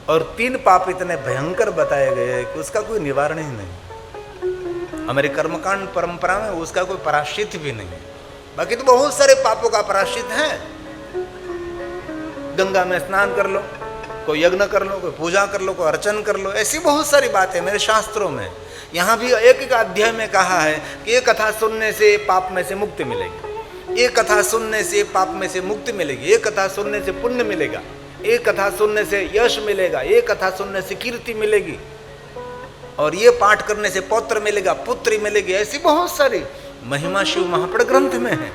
और 3 पाप इतने भयंकर बताए गए हैं कि उसका कोई निवारण ही नहीं। हमारे कर्मकांड परंपरा में उसका कोई प्रायश्चित भी नहीं है। बाकी तो बहुत सारे पापों का प्रायश्चित है। गंगा में स्नान कर लो, कोई यज्ञ कर लो, कोई पूजा कर लो, कोई अर्चन कर लो, ऐसी बहुत सारी बातें मेरे शास्त्रों में। यहाँ भी एक अध्याय में कहा है कि ये कथा सुनने से पाप में से मुक्ति मिलेगी, ये कथा सुनने से पाप में से मुक्ति मिलेगी, ये कथा सुनने से पुण्य मिलेगा, ये कथा सुनने से यश मिलेगा, ये कथा सुनने से कीर्ति मिलेगी, और ये पाठ करने से पौत्र मिलेगा, पुत्री मिलेगी। ऐसी बहुत सारी महिमा शिव महापड़ ग्रंथ में है।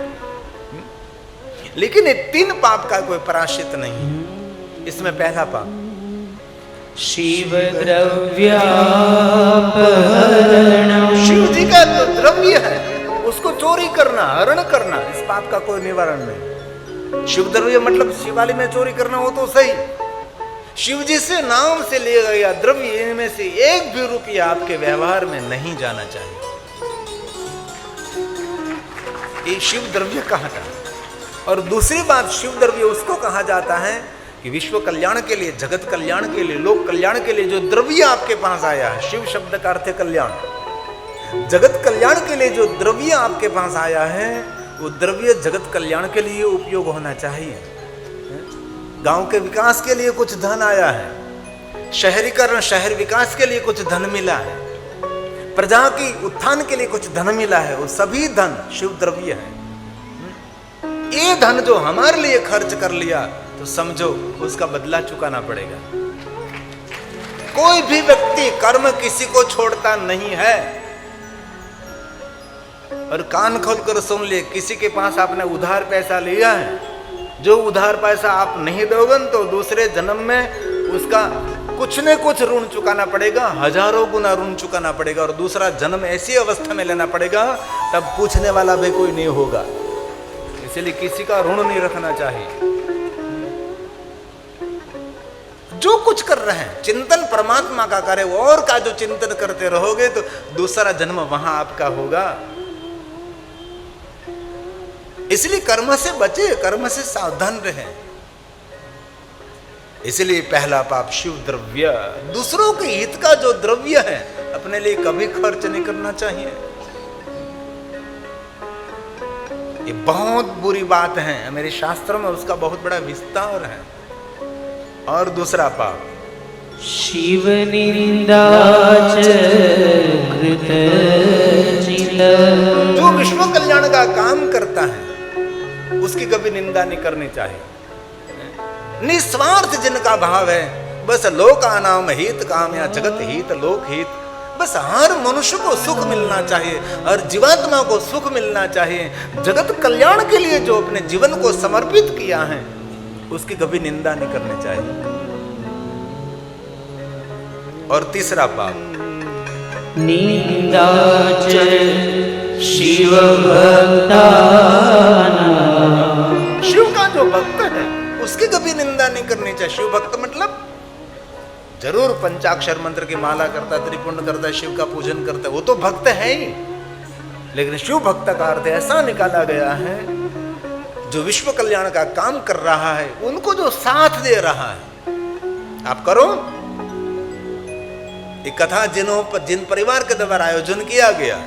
लेकिन ये 3 पाप का कोई प्रायश्चित नहीं। इसमें पहला पाप शिव द्रव्यापहरणम्, शिव जी का जो द्रव्य है उसको चोरी करना, हरण करना, इस पाप का कोई निवारण नहीं। शिव द्रव्य मतलब शिवालय में चोरी करना हो तो सही, शिव जी से नाम से लिया गया द्रव्य इनमें से एक भी रुपया आपके व्यवहार में नहीं जाना चाहिए। ये शिव द्रव्य कहा जाता है। और दूसरी बात, शिव द्रव्य उसको कहा जाता है कि विश्व कल्याण के लिए, जगत कल्याण के लिए, लोक कल्याण के लिए जो द्रव्य आपके पास आया है, शिव शब्द का अर्थ है कल्याण, जगत कल्याण के लिए जो द्रव्य आपके पास आया है वो द्रव्य जगत कल्याण के लिए उपयोग होना चाहिए। गांव के विकास के लिए कुछ धन आया है, शहरीकरण, शहर विकास के लिए कुछ धन मिला है, प्रजा की उत्थान के लिए कुछ धन मिला है, वो सभी धन शिव द्रव्य है। ये धन जो हमारे लिए खर्च कर लिया तो समझो उसका बदला चुकाना पड़ेगा। कोई भी व्यक्ति कर्म किसी को छोड़ता नहीं है। और कान खोलकर सुन ले, किसी के पास आपने उधार पैसा लिया है, जो उधार पैसा आप नहीं दोगे तो दूसरे जन्म में उसका कुछ न कुछ ऋण चुकाना पड़ेगा, हजारों गुना ऋण चुकाना पड़ेगा, और दूसरा जन्म ऐसी अवस्था में लेना पड़ेगा तब पूछने वाला भी कोई नहीं होगा। इसलिए किसी का ऋण नहीं रखना चाहिए। जो कुछ कर रहे हैं चिंतन परमात्मा का करे, और का जो चिंतन करते रहोगे तो दूसरा जन्म वहां आपका होगा। इसलिए कर्म से बचे, कर्म से सावधान रहे। इसलिए पहला पाप शिव द्रव्य, दूसरों के हित का जो द्रव्य है अपने लिए कभी खर्च नहीं करना चाहिए। ये बहुत बुरी बात है, मेरे शास्त्रों में उसका बहुत बड़ा विस्तार है। और दूसरा पाप शिव निंदा जो विश्व कल्याण का काम करता है उसकी कभी निंदा नहीं करनी चाहिए। निस्वार्थ जिनका भाव है, बस लोकानाम हित काम या जगत हित लोक हित, बस हर मनुष्य को सुख मिलना चाहिए, हर जीवात्मा को सुख मिलना चाहिए। जगत कल्याण के लिए जो अपने जीवन को समर्पित किया है उसकी कभी निंदा नहीं करनी चाहिए। और तीसरा पाप निंदा शिव भक्ता, शिव का जो भक्त है उसकी कभी निंदा नहीं करनी चाहिए। शिव भक्त मतलब जरूर पंचाक्षर मंत्र की माला करता है, त्रिपुंड करता है, शिव का पूजन करता है, वो तो भक्त है ही। लेकिन शिव भक्त का अर्थ ऐसा निकाला गया है जो विश्व कल्याण का काम कर रहा है, उनको जो साथ दे रहा है। आप करो एक कथा जिन परिवार के द्वारा आयोजन किया गया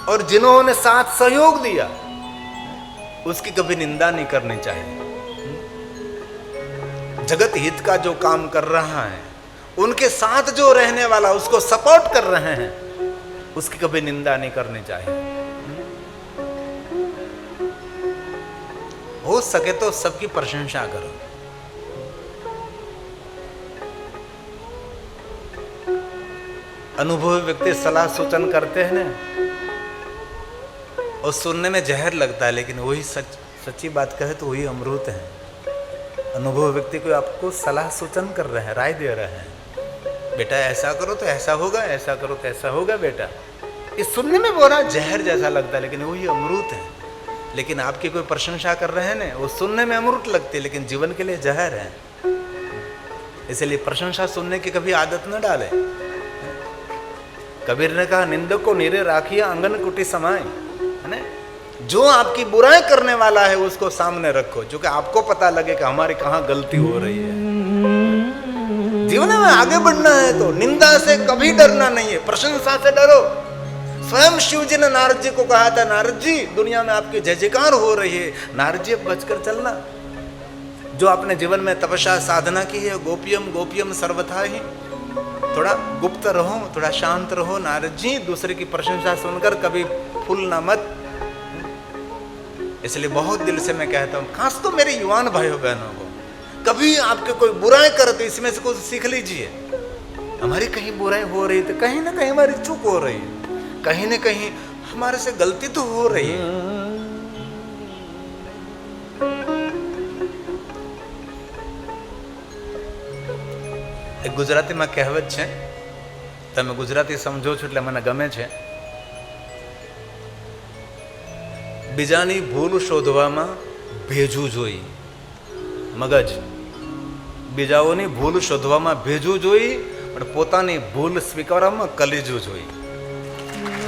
और जिन्होंने साथ सहयोग दिया उसकी कभी निंदा नहीं करनी चाहिए। जगत हित का जो काम कर रहा है, उनके साथ जो रहने वाला उसको सपोर्ट कर रहे हैं, उसकी कभी निंदा नहीं करनी चाहिए। हो सके तो सबकी प्रशंसा करो। अनुभवी व्यक्ति सलाह सूचन करते हैं ना, और सुनने में जहर लगता है, लेकिन वही सच्ची बात कहे तो वही अमृत है। अनुभवी व्यक्ति को आपको सलाह सूचन कर रहे हैं, राय दे रहे हैं, बेटा ऐसा करो तो ऐसा होगा, ऐसा करो तो ऐसा होगा बेटा। ये सुनने में बोरा जहर जैसा लगता है, लेकिन वही अमृत है। लेकिन आपकी कोई प्रशंसा कर रहे हैं ना, वो सुनने में अमृत लगती है लेकिन जीवन के लिए जहर है। इसलिए प्रशंसा सुनने की कभी आदत न डाले। कबीर ने कहा, निंदक को नीरे राखिए आंगन कुटी समाए, है ना। जो आपकी बुराई करने वाला है उसको सामने रखो, जो कि आपको पता लगे कि हमारी कहाँ गलती हो रही है। जीवन में आगे बढ़ना है तो निंदा से कभी डरना नहीं है, प्रशंसा से डरो। स्वयं शिव जी ने नारद जी को कहा था, नारद जी दुनिया में आपकी जय जयकार हो रही है, नारद जी अब बचकर चलना। जो आपने जीवन में तपस्या साधना की है, गोपियम गोपियम सर्वथा ही, थोड़ा गुप्त रहो, थोड़ा शांत रहो नारद जी, दूसरे की प्रशंसा सुनकर कभी फूलना मत। इसलिए बहुत दिल से मैं कहता हूँ, खास तो मेरे युवान भाइयों बहनों को, कभी आपके कोई बुराई करते इसमें से कुछ सीख लीजिए। हमारी कहीं बुराई हो रही तो कहीं ना कहीं हमारी चूक हो रही है, कहीं ना कहीं हमारे से गलती तो हो रही है। एक गुजराती में कહેવત છે, તમે ગુજરાતી સમજો છો એટલે મને ગમે છે। બીજાની ભૂલ શોધવામાં ભેજવું જોઈએ મગજ, બીજાઓની ભૂલ શોધવામાં ભેજવું જોઈએ પણ પોતાની ભૂલ સ્વીકારવામાં કલેજવું જોઈએ।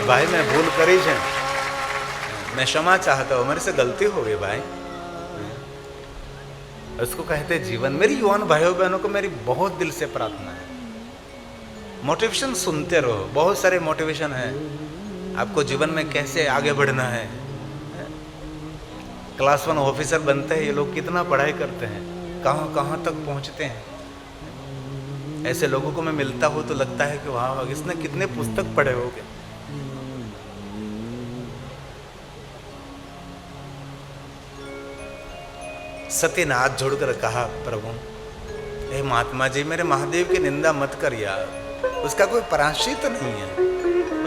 भाई मैं भूल करी है, मैं क्षमा चाहता हूँ, मेरे से गलती हो गई भाई, उसको कहते जीवन। मेरी युवान भाइयों बहनों को मेरी बहुत दिल से प्रार्थना है, मोटिवेशन सुनते रहो। बहुत सारे मोटिवेशन है आपको जीवन में कैसे आगे बढ़ना है। क्लास 1 ऑफिसर बनते हैं ये लोग, कितना पढ़ाई करते हैं, कहाँ कहाँ तक पहुँचते हैं। ऐसे लोगों को मैं मिलता हूँ तो लगता है कि वाह इसने कितने पुस्तक पढ़े होंगे। सती ने हाथ जोड़कर कहा, प्रभु हे महात्मा जी मेरे महादेव की निंदा मत कर यार, उसका कोई प्रायश्चित नहीं है।